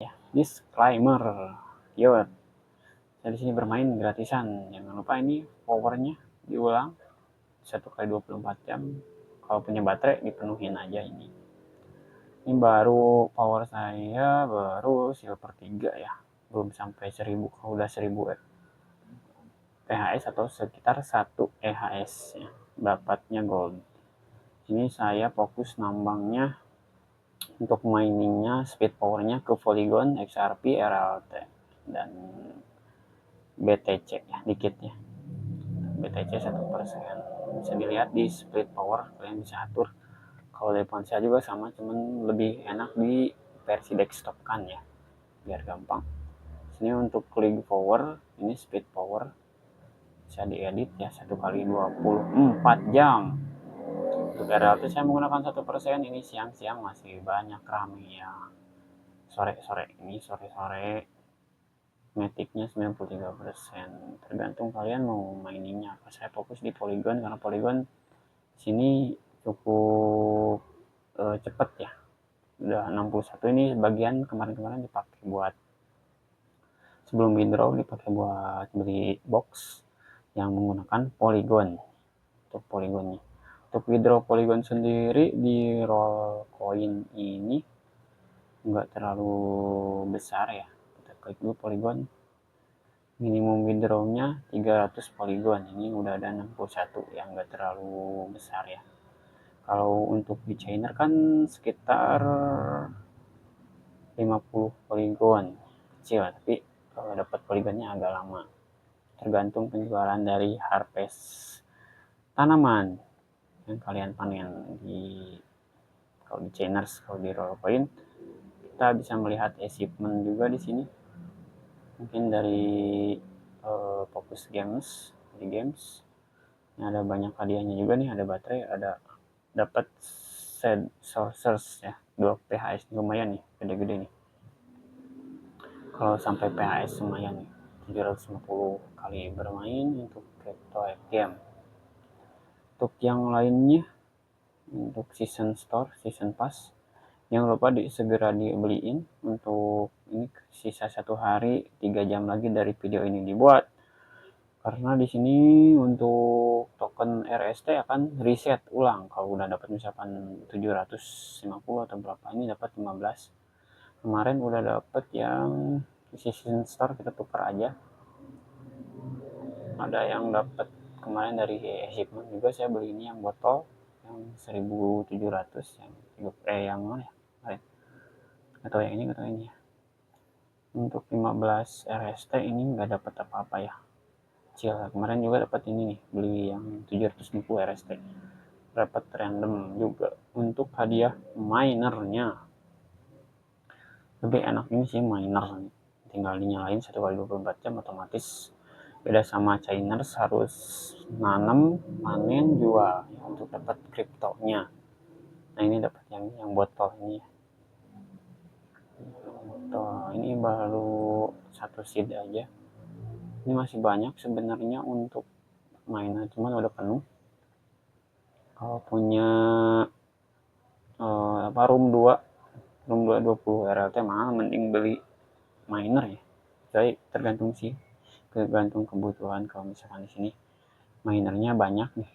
Ya, disclaimer. Yo, saya di sini bermain gratisan. Jangan lupa ini powernya diulang 1 kali 24 jam. Kalau punya baterai dipenuhin aja ini. Ini baru power saya baru silver 3 ya. Belum sampai 1000. Kalau udah 1000 PHS atau sekitar 1 EHS ya. Dapatnya gold. Ini saya fokus nambangnya untuk miningnya, speed powernya ke Polygon, XRP, RLT, dan BTC ya, dikit ya. BTC 1%. Bisa dilihat di split power, kalian bisa atur. Kalau dari ponsel juga sama, cuman lebih enak di versi desktop kan ya, biar gampang. Sini untuk klik power, ini speed power, bisa diedit ya 1 kali 24 jam. Untuk RLT saya menggunakan 1%. Ini siang-siang masih banyak rame ya. Sore-sore ini sore-sore metiknya 93%. Tergantung kalian mau maininnya apa. Saya fokus di Polygon karena Polygon sini cukup cepet ya. Udah 61. Ini bagian kemarin-kemarin dipakai buat sebelum withdraw, dipakai buat beli box yang menggunakan Polygon. Untuk Polygonnya, untuk withdraw Polygon sendiri di roll coin ini nggak terlalu besar ya. Kita klik dulu Polygon, minimum withdrawnya 300 Polygon. Ini udah ada 61 yang nggak terlalu besar ya. Kalau untuk di China kan sekitar 50 Polygon, kecil, tapi kalau dapat Polygonnya agak lama. Tergantung penjualan dari harvest tanaman yang kalian panen di, kalau di Chainers, kalau di Rollcoin kita bisa melihat achievement juga di sini. Mungkin dari fokus games, di games ini ada banyak hadiahnya juga nih, ada baterai, ada dapat set sources ya, 2 PHS lumayan nih, gede-gede nih. Kalau sampai PHS lumayan nih, 750 kali bermain untuk crypto game. Untuk yang lainnya, untuk season store, season pass, jangan lupa segera dibeliin. Untuk ini sisa 1 hari 3 jam lagi dari video ini dibuat, karena di sini untuk token RST akan reset ulang. Kalau udah dapat misalkan 750 atau berapa, ini dapat 15. Kemarin udah dapat yang season store, kita tukar aja. Ada yang dapat kemarin dari achievement juga, saya beli ini yang botol yang 1700, yang mana ya kemarin, atau yang ini atau ini ya. Untuk 15 RST ini nggak dapat apa-apa ya, kecil. Kemarin juga dapat ini nih, beli yang 750 RST, dapat random juga. Untuk hadiah minernya lebih enak ini sih, miner tinggal dinyalain 1 kali 24 jam otomatis. Beda sama Chainers harus nanam, panen, jual ya, untuk dapat kriptonya. Nah ini dapat yang botol ini ya. Ini baru 1 seed aja. Ini masih banyak sebenarnya untuk mainan, cuman udah penuh. Kalau punya room 2 20 RLT mahal, mending beli miner ya. Jadi tergantung sih, tergantung kebutuhan. Kalau misalkan di sini minernya banyak nih,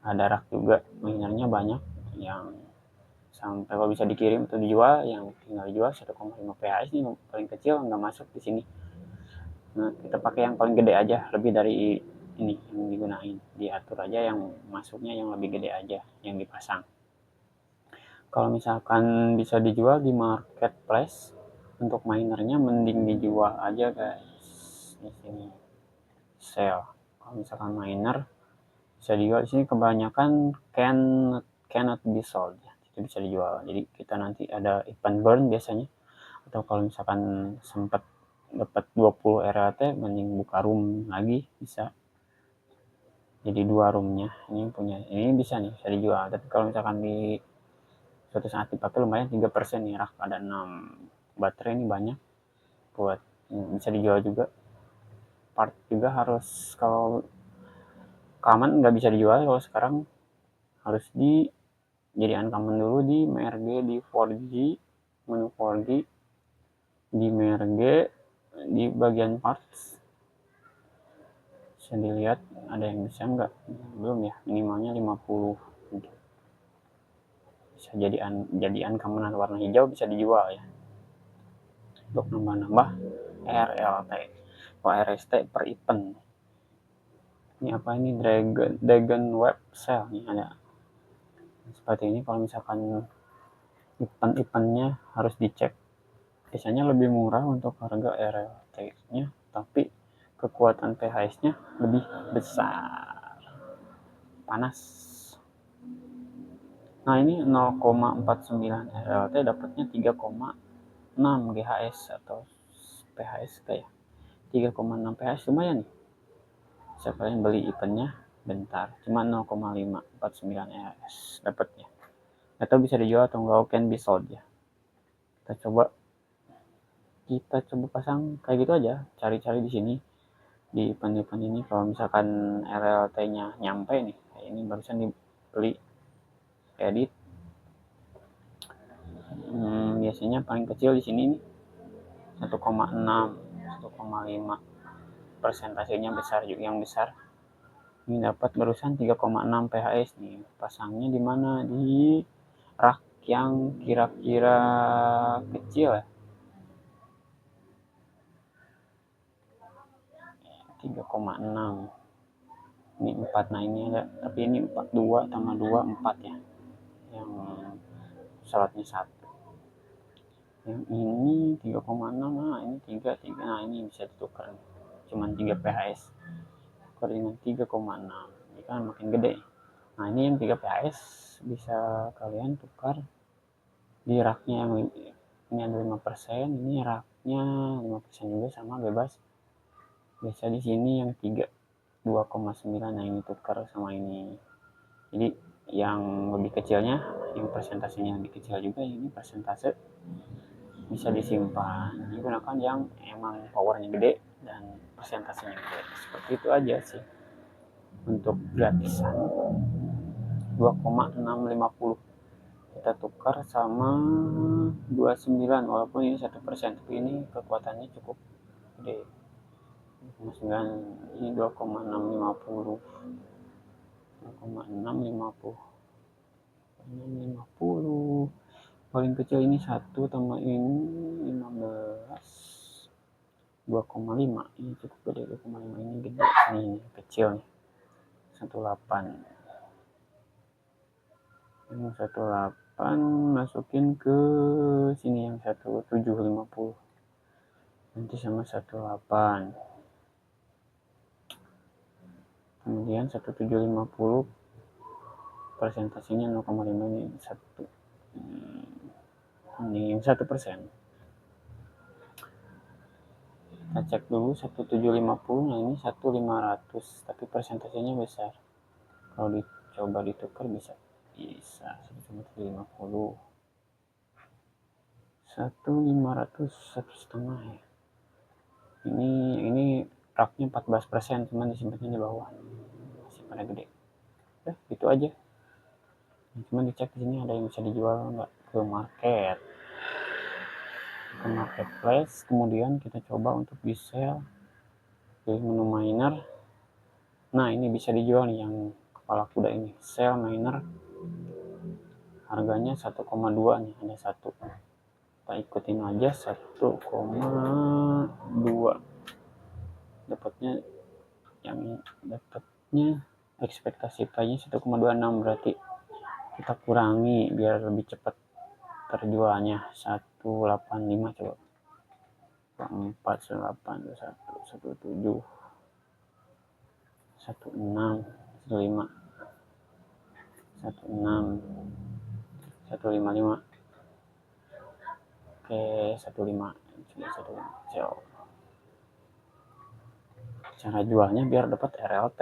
ada rak juga, minernya banyak yang sampai kalau bisa dikirim atau dijual, yang tinggal dijual 1,5 PHS ini paling kecil, nggak masuk di sini. Nah kita pakai yang paling gede aja, lebih dari ini yang digunain, diatur aja yang masuknya yang lebih gede aja yang dipasang. Kalau misalkan bisa dijual di marketplace untuk minernya, mending dijual aja guys. Di sini sell. Kalau misalkan miner bisa dijual di sini, kebanyakan cannot be sold ya, itu bisa dijual. Jadi kita nanti ada event burn biasanya, atau kalau misalkan sempat dapat 20 RAT, mending buka room lagi, bisa jadi 2 roomnya. Ini punya, ini bisa nih, bisa dijual. Tapi kalau misalkan di suatu saat dipakai lumayan 3% nih, rak ada 6 baterai, ini banyak buat bisa dijual juga. Part juga harus, kalau common nggak bisa dijual kalau sekarang, harus jadi uncommon dulu di MRG, di 4G, menu 4G Di merge di bagian parts bisa dilihat ada yang bisa enggak, belum ya, minimalnya 50. Bisa jadian keamanan warna hijau bisa dijual ya untuk nambah-nambah RLT. Kalau RST per event. Ini apa ini, Dragon Web Sale nih ada. Seperti ini kalau misalkan event-eventnya harus dicek. Biasanya lebih murah untuk harga RLT-nya, tapi kekuatan PHS-nya lebih besar. Panas. Nah ini 0,49 RLT dapatnya 3,6 GHS atau PHS kayak 3,6 PHS, lumayan nih. Bisa kalian beli eventnya bentar, cuma 0,549 RHS dapatnya. Atau bisa dijual atau enggak, can be sold ya. Kita coba pasang kayak gitu aja, cari-cari di sini di event-event ini. Kalau misalkan RLT-nya nyampe nih, kayak ini barusan dibeli, edit. Biasanya paling kecil di sini nih 1,6, 1,5, persentasenya besar juga, yang besar ini dapat barusan 3,6 PHS nih. Pasangnya di mana? Di rak yang kira-kira kecil ya, 3,6. Ini 4. Nah ini ada, tapi ini 42 tambah 2 4 ya, yang slotnya 1. Yang ini 3,6. Nah ini 3. Nah ini bisa ditukar, cuman 3 PHS tukar dengan 3,6, ini kan makin gede. Nah ini yang 3 PHS bisa kalian tukar di raknya yang ini ada 5%, ini raknya 5% juga sama, bebas. Biasa di sini yang 3 2,9. Nah ini tukar sama ini. Jadi yang lebih kecilnya, yang persentasenya lebih kecil juga, ini persentase bisa disimpan. Gunakan yang emang powernya gede dan persentasenya gede. Seperti itu aja sih untuk gratisan 2,650. Kita tukar sama 29, walaupun ini 1%, tapi ini kekuatannya cukup gede. 2,9 ini 2,650, 2,650 paling kecil ini 1 tambah ini 15, 2,5. Ini cukup gede, 2,5 ini gede, ini kecil nih 18. Yang 18 masukin ke sini yang 1750, nanti sama 18. Kemudian 1750 persentasenya 0,5, ini 1. Ini yang 1%. Kita cek dulu 1750. Nah ini 1500, tapi persentasenya besar. Kalau dicoba ditukar bisa 1750, 1500, 1,5 ya. Ini raknya 14%, cuman disimpannya di bawah, masih pada gede. Gitu aja. Cuma dicek di sini ada yang bisa dijual nggak, ke marketplace. Kemudian kita coba untuk di sell di menu miner. Nah ini bisa dijual nih yang kepala kuda ini, sell miner, harganya 1,2 nih, ada 1. Kita ikutin aja 1,2, dapatnya ekspektasi price-nya 1,26, berarti kita kurangi biar lebih cepat terjualnya. 185 coba, 4, 8, 1, 17, 16, 15, 16, 155. Oke, 15. Cara jualnya biar dapat RLT.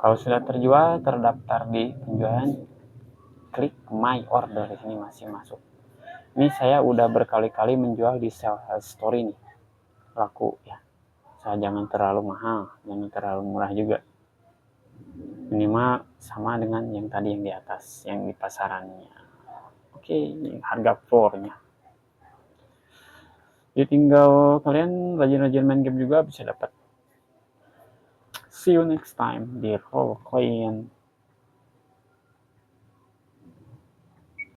Kalau sudah terjual, terdaftar di penjualan, klik my order. Di sini masih masuk. Ini saya udah berkali-kali menjual di sell story nih, laku ya. Saya jangan terlalu mahal, jangan terlalu murah juga, minimal sama dengan yang tadi yang di atas, yang di pasarannya. Oke, harga floornya. Jadi tinggal kalian rajin-rajin main game juga bisa dapat. See you next time di Roll Clean.